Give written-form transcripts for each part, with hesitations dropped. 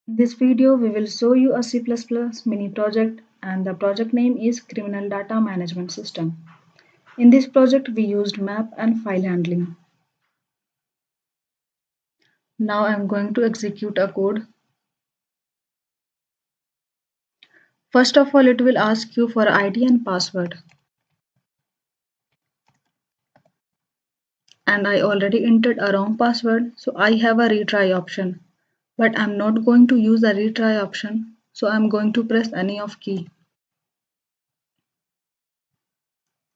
In this video, we will show you a C++ mini project and the project name is Criminal Data Management System. In this project, we used map and file handling. Now I am going to execute a code. First of all, it will ask you for ID and password. And I already entered a wrong password, so I have a retry option. But I'm not going to use the retry option, so I'm going to press any of key.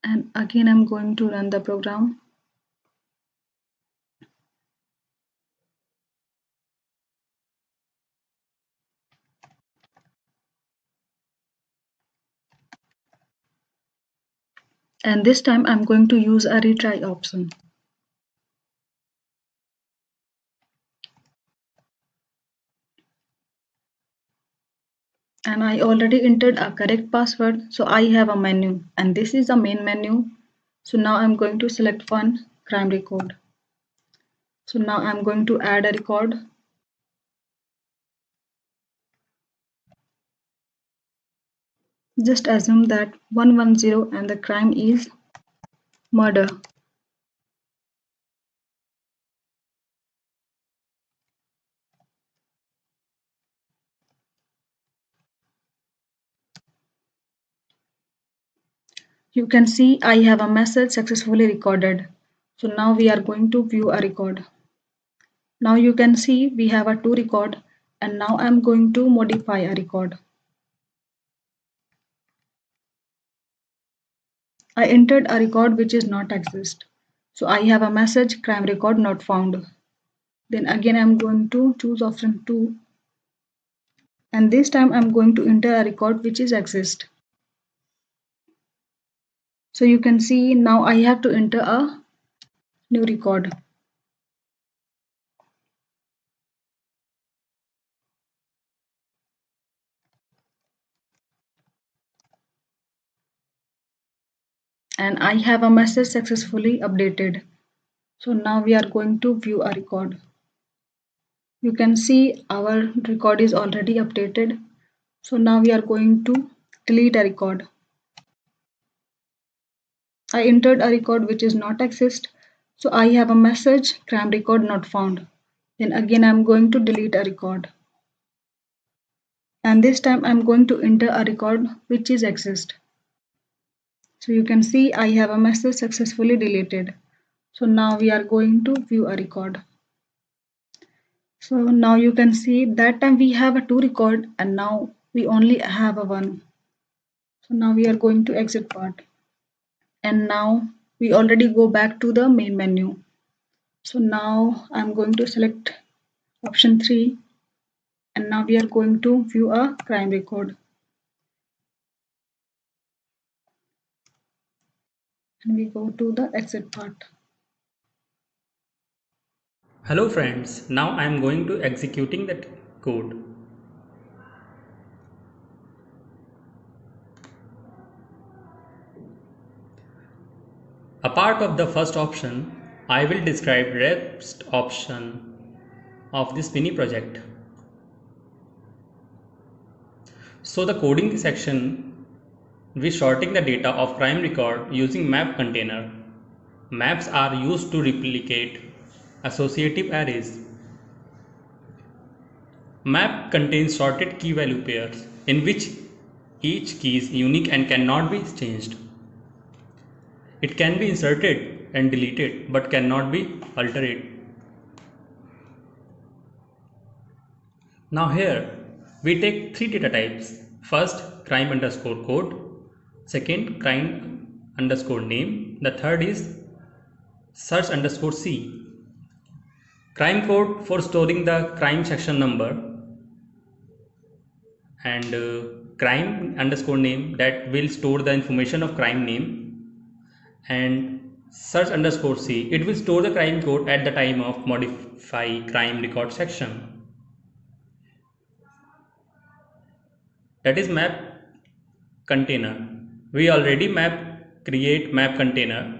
And again, I'm going to run the program. And this time I'm going to use a retry option. And I already entered a correct password, so I have a menu, and this is the main menu. So now I'm going to select one crime record. So now I'm going to add a record. Just assume that 110 and the crime is murder. You can see I have a message successfully recorded. So now we are going to view a record. Now you can see we have a two record, and now I'm going to modify a record. I entered a record which is not exist. So I have a message crime record not found. Then again I'm going to choose option 2, and this time I'm going to enter a record which is exist. So you can see now I have to enter a new record. And I have a message successfully updated. So now we are going to view a record. You can see our record is already updated. So now we are going to delete a record. I entered a record which is not exist. So I have a message crime record not found. Then again I'm going to delete a record. And this time I'm going to enter a record which is exist. So you can see I have a message successfully deleted. So now we are going to view a record. So now you can see that time we have a two record and now we only have a one. So now we are going to exit part. And now we already go back to the main menu. So now I'm going to select option 3, and now we are going to view a crime record. And we go to the exit part. Hello friends, now I am going to executing that code. A part of the first option, I will describe rest option of this mini project. So the coding section, we sorting the data of crime record using map container. Maps are used to replicate associative arrays. Map contains sorted key value pairs in which each key is unique and cannot be changed. It can be inserted and deleted but cannot be altered. Now here we take three data types. First, crime underscore code. Second, crime underscore name. The third is search underscore C. Crime code for storing the crime section number, and crime underscore name that will store the information of crime name, and search underscore C, it will store the crime code at the time of modify crime record section. That is map container. We already create map container.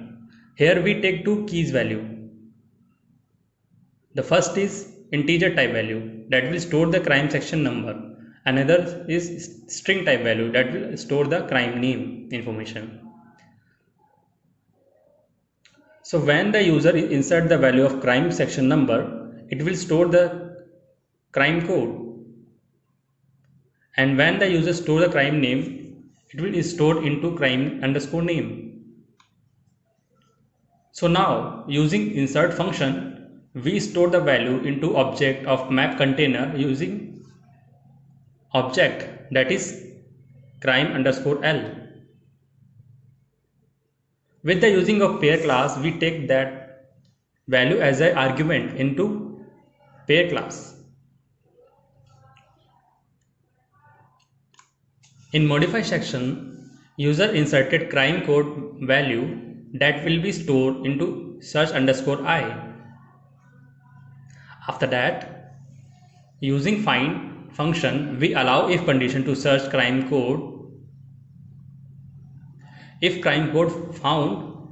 Here we take two keys value. The first is integer type value that will store the crime section number. Another is string type value that will store the crime name information. So when the user insert the value of crime section number, it will store the crime code, and when the user store the crime name, it will be stored into crime underscore name. So now using insert function, we store the value into object of map container using object that is crime underscore L. With the using of pair class, we take that value as an argument into pair class. In modify section, user inserted crime code value that will be stored into search underscore I. After that, using find function, we allow if condition to search crime code. If crime code found,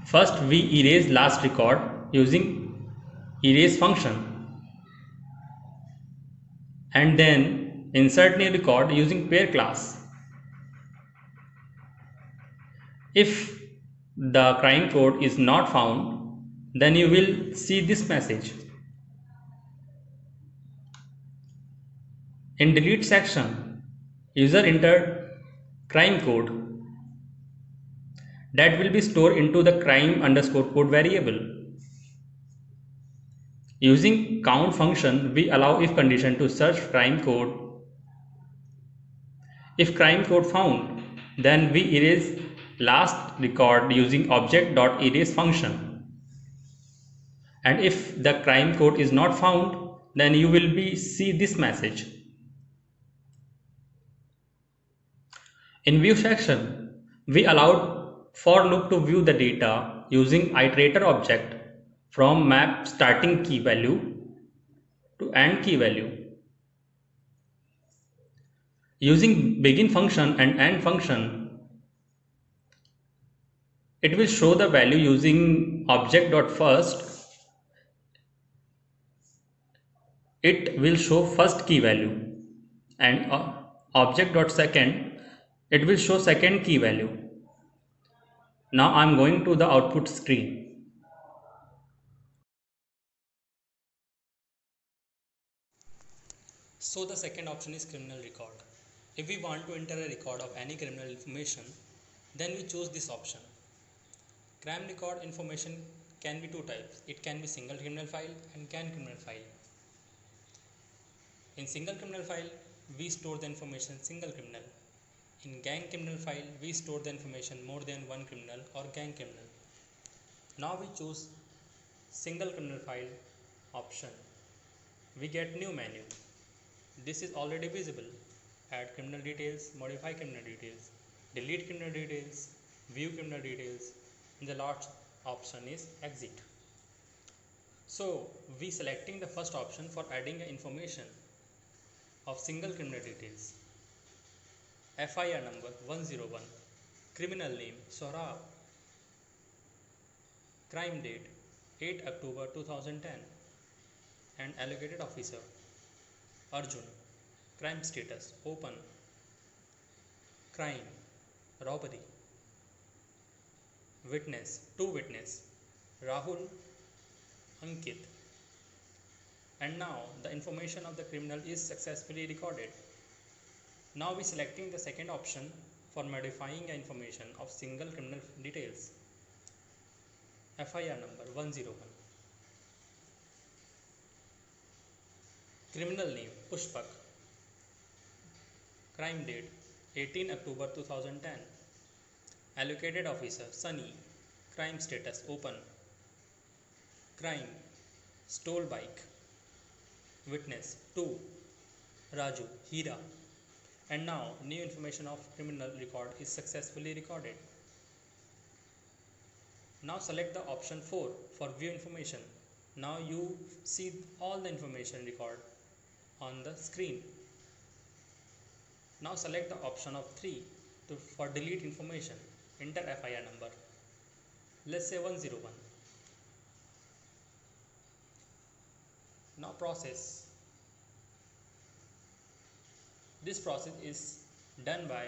first we erase last record using erase function, and then insert new record using pair class. If the crime code is not found, then you will see this message. In delete section, user entered crime code that will be stored into the crime underscore code variable. Using count function, we allow if condition to search crime code. If crime code found, then we erase last record using object.erase function. And if the crime code is not found, then you will see this message. In view section, we allowed for loop to view the data using iterator object from map starting key value to end key value. Using begin function and end function, it will show the value using object.first. It will show first key value, and object.second, it will show second key value. Now I am going to the output screen. So the second option is criminal record. If we want to enter a record of any criminal information, then we choose this option. Crime record information can be two types. It can be single criminal file and gang criminal file. In single criminal file, we store the information single criminal. In gang criminal file, we store the information more than one criminal or gang criminal. Now we choose single criminal file option. We get new menu. This is already visible. Add criminal details, modify criminal details, delete criminal details, view criminal details, and the last option is exit. So we selecting the first option for adding information of single criminal details. FIR number 101, criminal name Sohrab, crime date 8 October 2010, and allocated officer Arjun, crime status open, crime robbery, witness two witness Rahul, Ankit, and now the information of the criminal is successfully recorded. Now we selecting the second option for modifying the information of single criminal details. FIR number 101, criminal name Pushpak, crime date 18 October 2010, allocated officer Sunny, crime status open, crime stole bike, witness 2 Raju, Hira, and now new information of criminal record is successfully recorded. Now select the option 4 for view information. Now you see all the information record on the screen. Now select the option of 3 for delete information. Enter FIR number. Let's say 101. Now process. This process is done by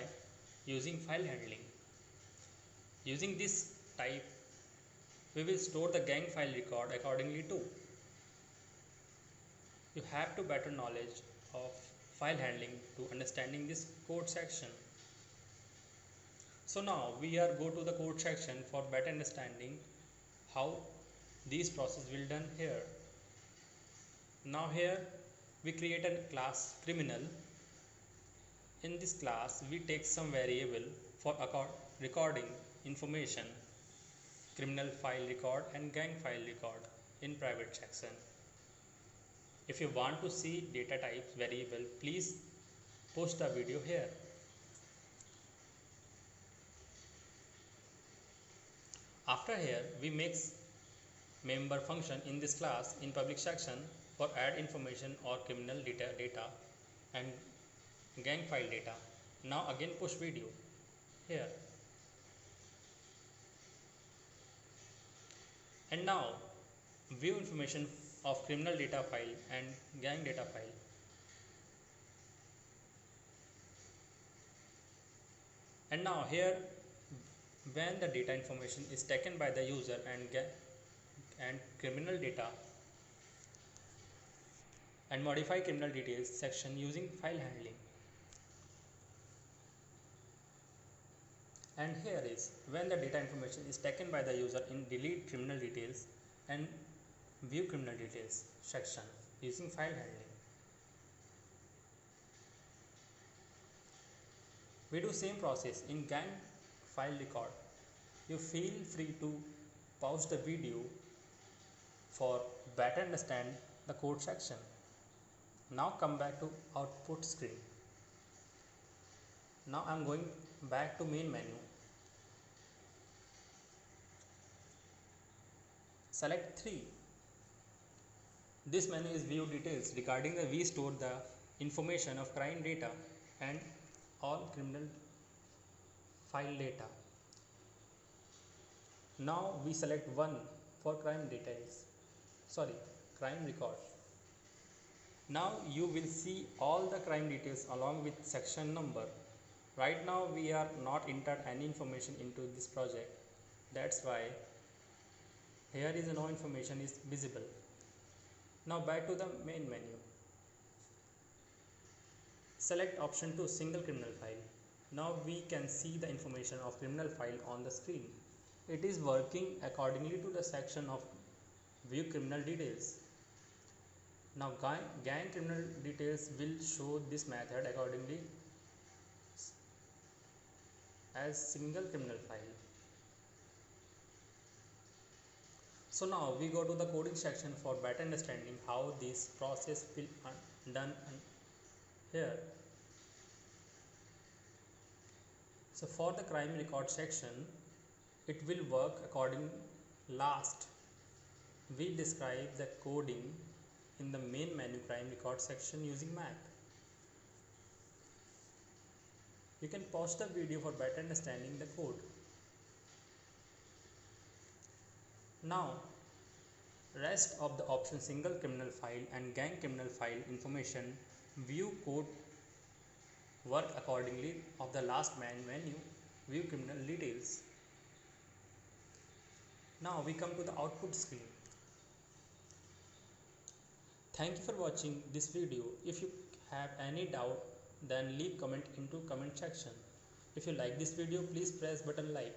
using file handling. Using this type, we will store the gang file record accordingly too. You have to better knowledge of file handling to understanding this code section. So now we are go to the code section for better understanding how these process will done here. Now here we create a class criminal. In this class we take some variable for recording information, criminal file record and gang file record in private section. If you want to see data types variable, please post the video here. After here we make member function in this class in public section for add information or criminal data and gang file data. Now again push video here. And now view information of criminal data file and gang data file. And now here when the data information is taken by the user and criminal data and modify criminal details section using file handling. And here is when the data information is taken by the user in delete criminal details and view criminal details section using file handling. We do same process in gang file record. You feel free to pause the video for better understand the code section. Now come back to output screen. Now I am going back to main menu. Select 3. This menu is view details. Regarding the we store the information of crime data and all criminal file data. Now we select 1 for crime details. Crime record. Now you will see all the crime details along with section number. Right now we are not entered any information into this project. That's why here is no information is visible. Now back to the main menu. Select option 2 single criminal file. Now we can see the information of criminal file on the screen. It is working accordingly to the section of view criminal details. Now gang criminal details will show this method accordingly as single criminal file. So now we go to the coding section for better understanding how this process will done here. So for the crime record section, it will work according last. We describe the coding in the main menu crime record section using Mac. You can pause the video for better understanding the code. Now rest of the option single criminal file and gang criminal file information view code work accordingly of the last main menu view criminal details. Now we come to the output screen. Thank you for watching this video. If you have any doubt, then leave comment into comment section. If you like this video, please press button like.